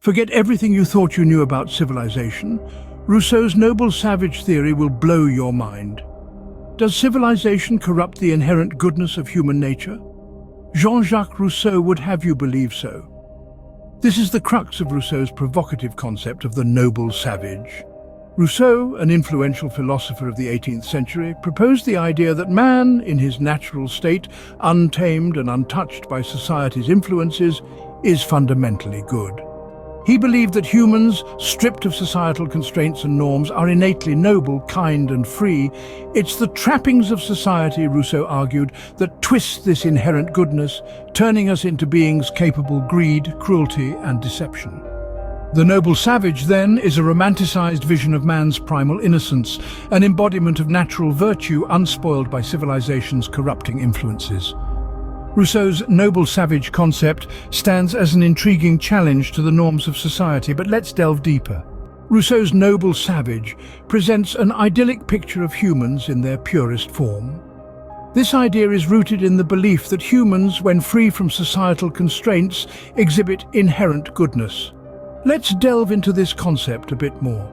Forget everything you thought you knew about civilization. Rousseau's noble savage theory will blow your mind. Does civilization corrupt the inherent goodness of human nature? Jean-Jacques Rousseau would have you believe so. This is the crux of Rousseau's provocative concept of the noble savage. Rousseau, an influential philosopher of the 18th century, proposed the idea that man, in his natural state, untamed and untouched by society's influences, is fundamentally good. He believed that humans, stripped of societal constraints and norms, are innately noble, kind and free. It's the trappings of society, Rousseau argued, that twist this inherent goodness, turning us into beings capable of greed, cruelty and deception. The noble savage, then, is a romanticized vision of man's primal innocence, an embodiment of natural virtue unspoiled by civilization's corrupting influences. Rousseau's noble savage concept stands as an intriguing challenge to the norms of society, but let's delve deeper. Rousseau's noble savage presents an idyllic picture of humans in their purest form. This idea is rooted in the belief that humans, when free from societal constraints, exhibit inherent goodness. Let's delve into this concept a bit more.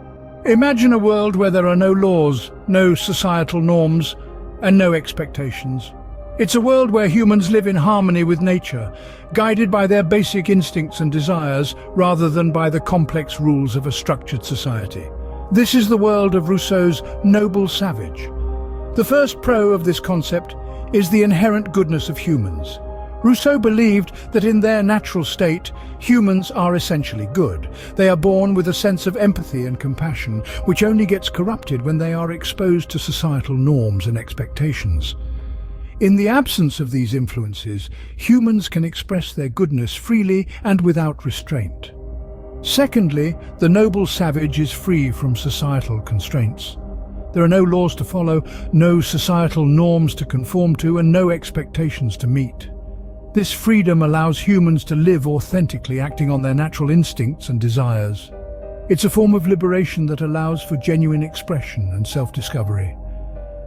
Imagine a world where there are no laws, no societal norms, and no expectations. It's a world where humans live in harmony with nature, guided by their basic instincts and desires rather than by the complex rules of a structured society. This is the world of Rousseau's noble savage. The first pro of this concept is the inherent goodness of humans. Rousseau believed that in their natural state, humans are essentially good. They are born with a sense of empathy and compassion, which only gets corrupted when they are exposed to societal norms and expectations. In the absence of these influences, humans can express their goodness freely and without restraint. Secondly, the noble savage is free from societal constraints. There are no laws to follow, no societal norms to conform to, and no expectations to meet. This freedom allows humans to live authentically, acting on their natural instincts and desires. It's a form of liberation that allows for genuine expression and self-discovery.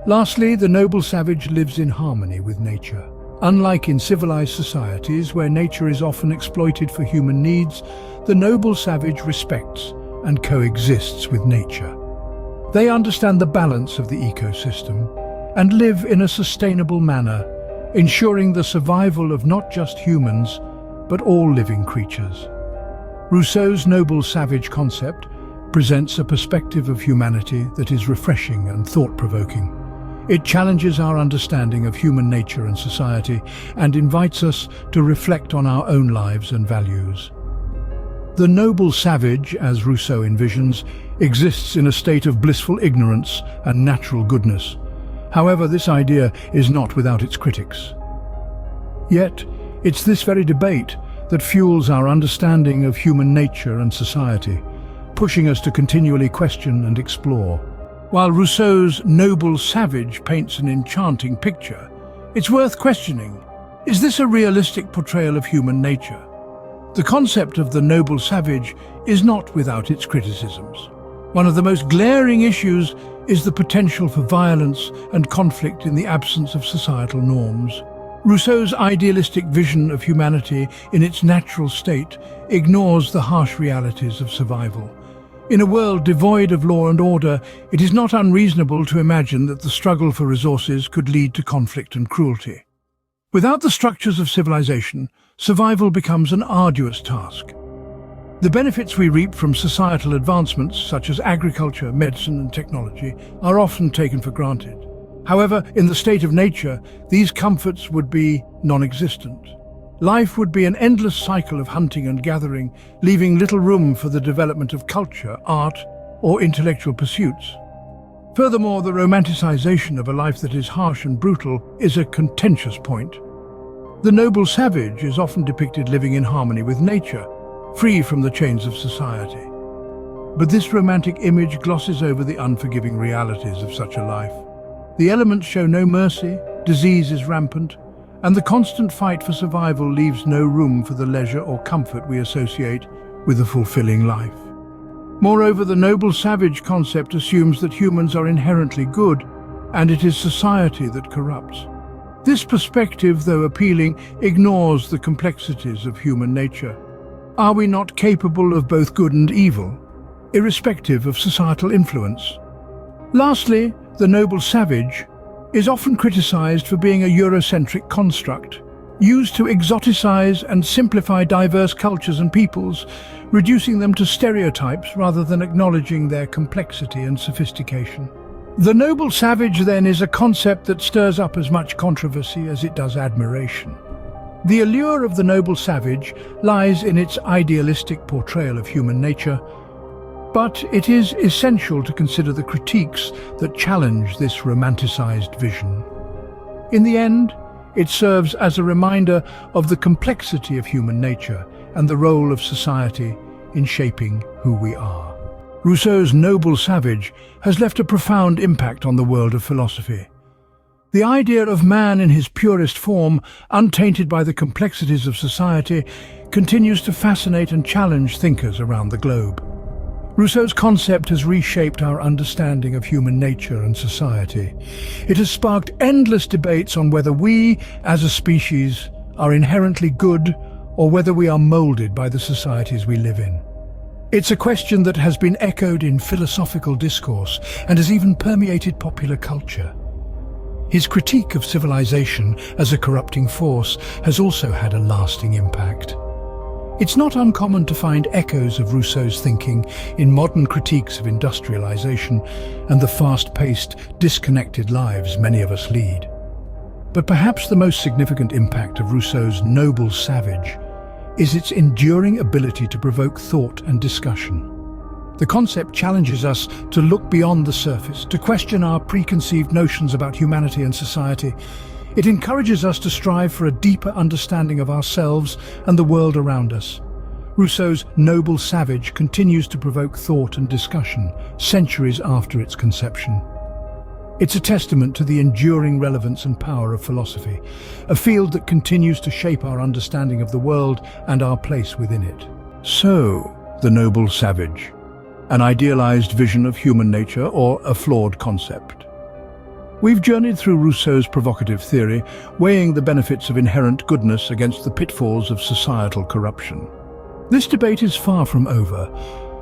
Lastly, the noble savage lives in harmony with nature. Unlike in civilized societies, where nature is often exploited for human needs, the noble savage respects and coexists with nature. They understand the balance of the ecosystem and live in a sustainable manner, ensuring the survival of not just humans, but all living creatures. Rousseau's noble savage concept presents a perspective of humanity that is refreshing and thought-provoking. It challenges our understanding of human nature and society and invites us to reflect on our own lives and values. The noble savage, as Rousseau envisions, exists in a state of blissful ignorance and natural goodness. However, this idea is not without its critics. Yet, it's this very debate that fuels our understanding of human nature and society, pushing us to continually question and explore. While Rousseau's noble savage paints an enchanting picture, it's worth questioning, is this a realistic portrayal of human nature? The concept of the noble savage is not without its criticisms. One of the most glaring issues is the potential for violence and conflict in the absence of societal norms. Rousseau's idealistic vision of humanity in its natural state ignores the harsh realities of survival. In a world devoid of law and order, it is not unreasonable to imagine that the struggle for resources could lead to conflict and cruelty. Without the structures of civilization, survival becomes an arduous task. The benefits we reap from societal advancements, such as agriculture, medicine and technology, are often taken for granted. However, in the state of nature, these comforts would be non-existent. Life would be an endless cycle of hunting and gathering, leaving little room for the development of culture, art, or intellectual pursuits. Furthermore, the romanticization of a life that is harsh and brutal is a contentious point. The noble savage is often depicted living in harmony with nature, free from the chains of society. But this romantic image glosses over the unforgiving realities of such a life. The elements show no mercy, disease is rampant, and the constant fight for survival leaves no room for the leisure or comfort we associate with a fulfilling life. Moreover, the noble savage concept assumes that humans are inherently good, and it is society that corrupts. This perspective, though appealing, ignores the complexities of human nature. Are we not capable of both good and evil, irrespective of societal influence? Lastly, the noble savage is often criticized for being a Eurocentric construct, used to exoticize and simplify diverse cultures and peoples, reducing them to stereotypes rather than acknowledging their complexity and sophistication. The noble savage, then, is a concept that stirs up as much controversy as it does admiration. The allure of the noble savage lies in its idealistic portrayal of human nature, but it is essential to consider the critiques that challenge this romanticized vision. In the end, it serves as a reminder of the complexity of human nature and the role of society in shaping who we are. Rousseau's noble savage has left a profound impact on the world of philosophy. The idea of man in his purest form, untainted by the complexities of society, continues to fascinate and challenge thinkers around the globe. Rousseau's concept has reshaped our understanding of human nature and society. It has sparked endless debates on whether we, as a species, are inherently good or whether we are molded by the societies we live in. It's a question that has been echoed in philosophical discourse and has even permeated popular culture. His critique of civilization as a corrupting force has also had a lasting impact. It's not uncommon to find echoes of Rousseau's thinking in modern critiques of industrialization and the fast-paced, disconnected lives many of us lead. But perhaps the most significant impact of Rousseau's noble savage is its enduring ability to provoke thought and discussion. The concept challenges us to look beyond the surface, to question our preconceived notions about humanity and society. It encourages us to strive for a deeper understanding of ourselves and the world around us. Rousseau's noble savage continues to provoke thought and discussion centuries after its conception. It's a testament to the enduring relevance and power of philosophy, a field that continues to shape our understanding of the world and our place within it. So, the noble savage, an idealized vision of human nature or a flawed concept? We've journeyed through Rousseau's provocative theory, weighing the benefits of inherent goodness against the pitfalls of societal corruption. This debate is far from over.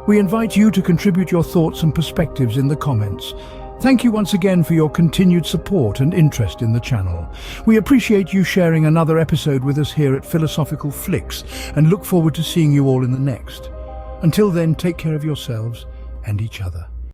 We invite you to contribute your thoughts and perspectives in the comments. Thank you once again for your continued support and interest in the channel. We appreciate you sharing another episode with us here at Philosophical Flicks and look forward to seeing you all in the next. Until then, take care of yourselves and each other.